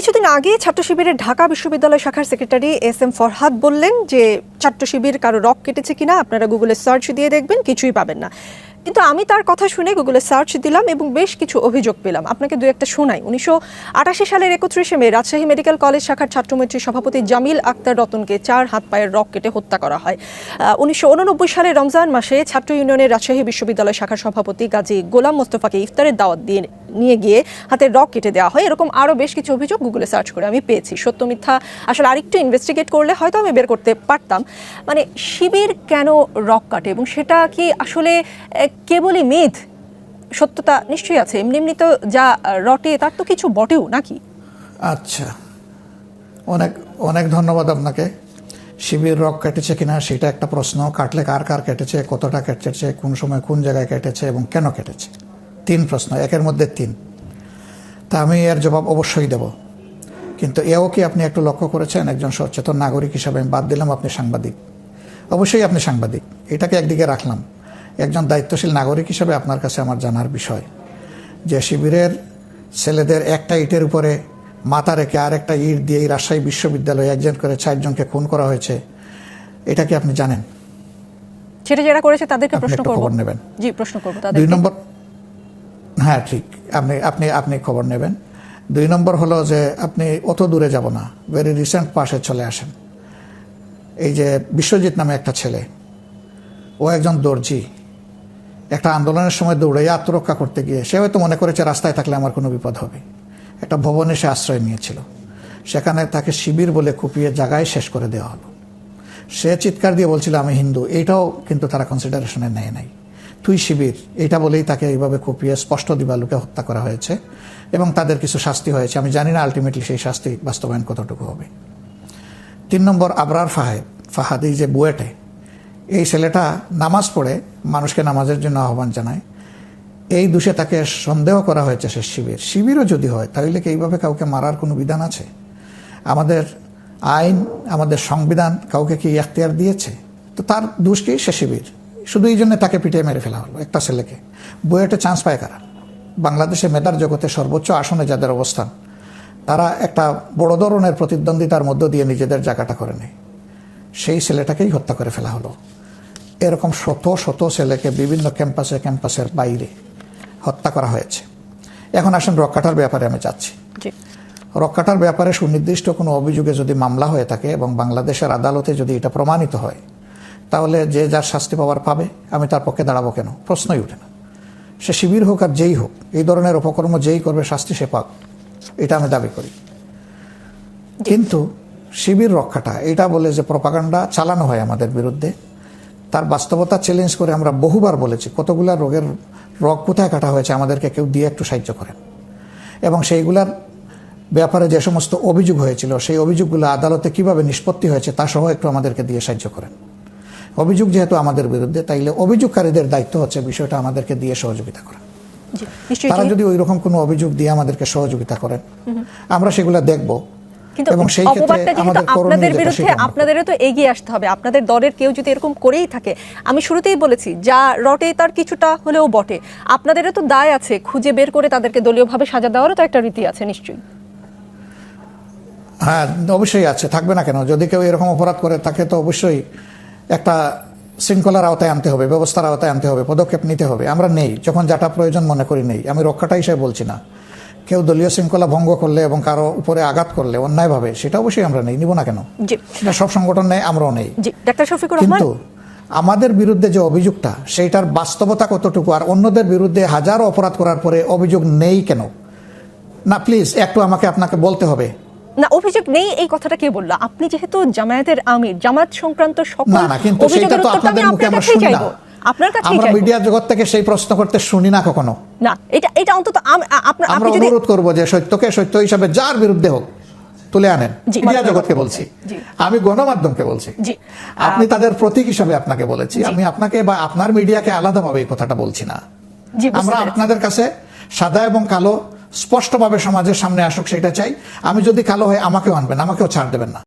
কিছুদিন আগে ছাত্র শিবিরের ঢাকা বিশ্ববিদ্যালয় শাখার সেক্রেটারি এস এম ফরহাদ বললেন যে ছাত্র শিবির কারো রক কেটেছে কিনা আপনারা গুগলে সার্চ দিয়ে দেখবেন, কিছুই পাবেন না। কিন্তু আমি তার কথা শুনে গুগলে সার্চ দিলাম এবং বেশ কিছু অভিযোগ পেলাম। আপনাকে দু একটা শোনাই। 1988 সালের 31শে মে রাজশাহী মেডিকেল কলেজ শাখার ছাত্রমৈত্রী সভাপতি জামিল আক্তার রতনকে 4 হাত পায়ের রক কেটে হত্যা করা হয়। 1989 সালে রমজান মাসে ছাত্র ইউনিয়নের রাজশাহী বিশ্ববিদ্যালয় শাখার সভাপতি গাজী গোলাম মোস্তফাকে ইফতারের দাওয়াত দিয়ে নিয়ে গিয়ে হাতের রক কেটে দেওয়া হয়। এরকম আরও বেশ কিছু অভিযোগ গুগলে সার্চ করে আমি পেয়েছি। সত্য মিথ্যা আসলে আরেকটু ইনভেস্টিগেট করলে হয়তো আমি বের করতে পারতাম। মানে শিবির কেন রক কাটে এবং সেটা কি আসলে কেবলই মিথ? সত্যতা নিশ্চয়ই আছে। এমনি এমনি তো যা রটে তার তো কিছু বটেও নাকি? আচ্ছা, অনেক অনেক ধন্যবাদ আপনাকে। শিবির রক কেটেছে কিনা সেটা একটা প্রশ্ন। কাটলে কার কার কেটেছে, কতটা কেটেছে, কোন সময় কোন জায়গায় কেটেছে এবং কেন কেটেছে, 3 প্রশ্ন, একের মধ্যে 3। তা আমি এর জবাব অবশ্যই দেব। কিন্তু এও কি আপনি একটু লক্ষ্য করেছেন, একজন সচেতন নাগরিক হিসাবে আমি বাদ দিলাম আপনি সাংবাদিক, অবশ্যই আপনি সাংবাদিক, এটাকে একদিকে রাখলাম। একজন দায়িত্বশীল নাগরিক হিসাবে আপনার কাছে আমার জানার বিষয় যে শিবিরের ছেলেদের একটা ইটের উপরে মাথা রেখে আর একটা ইট দিয়ে রাজশাহী বিশ্ববিদ্যালয়ে একজন করে 4 জনকে খুন করা হয়েছে, এটা কি আপনি জানেন? সেটা যারা করেছে তাদেরকে প্রশ্ন করব। খবর নেবেন। জি, প্রশ্ন করব তাদেরকে। 2 নম্বর, হ্যাঁ ঠিক, আপনি খবর নেবেন। 2 নম্বর হলো যে আপনি অত দূরে যাব না, ভেরি রিসেন্ট পাশে চলে আসেন। এই যে বিশ্বজিৎ নামে একটা ছেলে, ও একজন দর্জি, একটা আন্দোলনের সময় দৌড়ে আত্মরক্ষা করতে গিয়ে সে হয়তো মনে করেছে রাস্তায় থাকলে আমার কোনো বিপদ হবে। একটা ভবনে সে আশ্রয় নিয়েছিল, সেখানে তাকে শিবির বলে কুপিয়ে জায়গায় শেষ করে দেওয়া হলো। সে চিৎকার দিয়ে বলছিল আমি হিন্দু, এইটাও কিন্তু তারা কনসিডারেশনে নেয় নাই। তুই শিবির, এটা বলেই তাকে এইভাবে কুপিয়ে স্পষ্ট দিবালুকে হত্যা করা হয়েছে এবং তাদের কিছু শাস্তি হয়েছে। আমি জানি না আলটিমেটলি সেই শাস্তি বাস্তবায়ন কতটুকু হবে। 3 নম্বর আবরার ফাহাদ, এই যে বুয়েটে, এই ছেলেটা নামাজ পড়ে মানুষকে নামাজের জন্য আহ্বান জানায়। এই দোষে তাকে সন্দেহ করা হয়েছে সে শিবিরও যদি হয় তাহলে কি এইভাবে কাউকে মারার কোনো বিধান আছে? আমাদের আইন, আমাদের সংবিধান কাউকে কি এখতিয়ার দিয়েছে? তো তার দোষ কি? সে শিবির। শুধু এই জন্য তাকে পিটিয়ে মেরে ফেলা হলো একটা ছেলেকে। বুয়েটে চান্স পায় কারা? বাংলাদেশে মেধার জগতে সর্বোচ্চ আসনে যাদের অবস্থান, তারা একটা বড় ধরনের প্রতিদ্বন্দ্বিতার মধ্য দিয়ে নিজেদের জায়গাটা করে নেয়। সেই ছেলেটাকেই হত্যা করে ফেলা হলো। এরকম শত শত ছেলেকে বিভিন্ন ক্যাম্পাসের বাইরে হত্যা করা হয়েছে। এখন আসেন রক কাটার ব্যাপারে আমি যাচ্ছি। রক কাটার ব্যাপারে সুনির্দিষ্ট কোনো অভিযোগে যদি মামলা হয়ে থাকে এবং বাংলাদেশের আদালতে যদি এটা প্রমাণিত হয়, তাহলে যে যার শাস্তি পাওয়ার পাবে। আমি তার পক্ষে দাঁড়াবো কেন? প্রশ্নই ওঠে না। সে শিবির হোক আর যেই হোক, এই ধরনের অপকর্ম যেই করবে শাস্তি সে পাক, এটা আমি দাবি করি। কিন্তু শিবির রক্ষাটা এটা বলে যে প্রপাগান্ডা চালানো হয় আমাদের বিরুদ্ধে, তার বাস্তবতা চ্যালেঞ্জ করে আমরা বহুবার বলেছি কতগুলা রোগের রগ কোথায় কাটা হয়েছে আমাদেরকে কেউ দিয়ে একটু সাহায্য করেন। এবং সেইগুলার ব্যাপারে যে সমস্ত অভিযোগ হয়েছিল সেই অভিযোগগুলো আদালতে কিভাবে নিষ্পত্তি হয়েছে তা সহ একটু আমাদেরকে দিয়ে সাহায্য করেন। অভিযোগ যেহেতু আমাদের বিরুদ্ধে, তাইলে অভিযোগকারীদের দায়িত্ব হচ্ছে বিষয়টা আমাদেরকে দিয়ে সহযোগিতা করা। তারা যদি ওই রকম কোনো অভিযোগ দিয়ে আমাদেরকে সহযোগিতা করেন, আমরা সেগুলো দেখব। এবং সেই ক্ষেত্রে আপনাদের বিরুদ্ধে আপনাদেরও তো এগিয়ে আসতে হবে। আপনাদের দলের কেউ যদি এরকম করেই থাকে, আমি শুরুতেই বলেছি যা রটে তার কিছুটা হলেও বটে, আপনাদেরও তো দায় আছে খুঁজে বের করে তাদেরকে দলীয়ভাবে সাজা দেওয়ারও তো একটা রীতি আছে নিশ্চয়ই। হ্যাঁ, অবশ্যই আছে, থাকবে না কেন? যদি কেউ এরকম অপরাধ করে তাকে তো অবশ্যই একটা শৃঙ্খলার আওতায় আনতে হবে, ব্যবস্থার আওতায় আনতে হবে, পদক্ষেপ নিতে হবে। আমরা নেই, যখন যেটা প্রয়োজন মনে করি নেই। আমি রক্ষাটা হিসেবে বলছি না। কেউ দলীয় শৃঙ্খলা ভঙ্গ করলে এবং কারো উপরে আঘাত করলে অন্যায়ভাবে, সেটা অবশ্যই আমরা নেই, নিব না কেন? সেটা সব সংগঠন নেই, আমরাও নেই। কিন্তু আমাদের বিরুদ্ধে যে অভিযোগটা, সেইটার বাস্তবতা কতটুকু, আর অন্যদের বিরুদ্ধে হাজারো অপরাধ করার পরে অভিযোগ নেই কেন? না প্লিজ একটু আমাকে আপনাকে বলতে হবে। না, অভিযোগ নেই এই কথাটা কে বললো? আপনি যেহেতু জামায়াতের আমির, জামাত সংক্রান্ত সকল না, কিন্তু সেটা তো আপনাদের মুখে আমরা শুনি না। আপনার কাছে আমরা মিডিয়া জগৎ থেকে সেই প্রশ্ন করতে শুনি না কখনো। না, এটা অন্তত আমরা অনুরোধ করব যে সত্যকে সত্য হিসাবে যার বিরুদ্ধে হোক তুলে আনেন। মিডিয়া জগৎকে বলছি, আমি গণমাধ্যমকে বলছি, আপনি তাদের প্রতীক হিসাবে আপনাকে বলেছি। আমি আপনাকে বা আপনার মিডিয়াকে আলাদাভাবে এই কথাটা বলছি না। আমরা আপনাদের কাছে সাদা এবং কালো স্পষ্টভাবে সমাজের সামনে আসুক সেটা চাই। আমি যদি কালো হয় আমাকেও আনবেন, আমাকেও ছাড় দেবেন না।